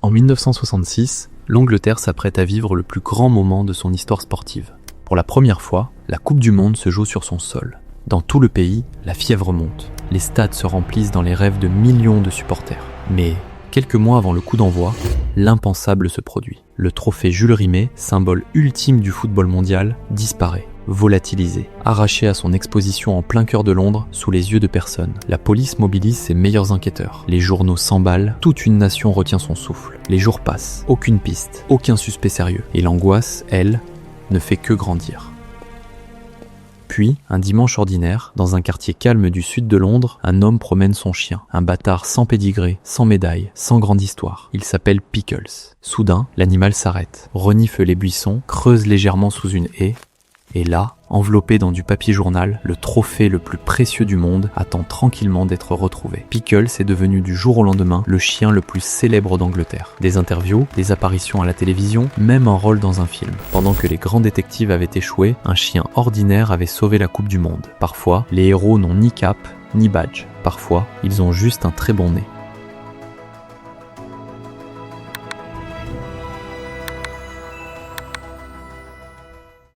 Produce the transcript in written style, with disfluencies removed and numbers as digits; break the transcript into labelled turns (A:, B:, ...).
A: En 1966, l'Angleterre s'apprête à vivre le plus grand moment de son histoire sportive. Pour la première fois, la Coupe du Monde se joue sur son sol. Dans tout le pays, la fièvre monte. Les stades se remplissent dans les rêves de millions de supporters. Mais quelques mois avant le coup d'envoi, l'impensable se produit. Le trophée Jules Rimet, symbole ultime du football mondial, disparaît. Volatilisé, arraché à son exposition en plein cœur de Londres, sous les yeux de personne. La police mobilise ses meilleurs enquêteurs. Les journaux s'emballent, toute une nation retient son souffle. Les jours passent, aucune piste, aucun suspect sérieux. Et l'angoisse, elle, ne fait que grandir. Puis, un dimanche ordinaire, dans un quartier calme du sud de Londres, un homme promène son chien. Un bâtard sans pédigré, sans médaille, sans grande histoire. Il s'appelle Pickles. Soudain, l'animal s'arrête, renifle les buissons, creuse légèrement sous une haie. Et là, enveloppé dans du papier journal, le trophée le plus précieux du monde attend tranquillement d'être retrouvé. Pickles est devenu du jour au lendemain le chien le plus célèbre d'Angleterre. Des interviews, des apparitions à la télévision, même un rôle dans un film. Pendant que les grands détectives avaient échoué, un chien ordinaire avait sauvé la Coupe du Monde. Parfois, les héros n'ont ni cape, ni badge. Parfois, ils ont juste un très bon nez.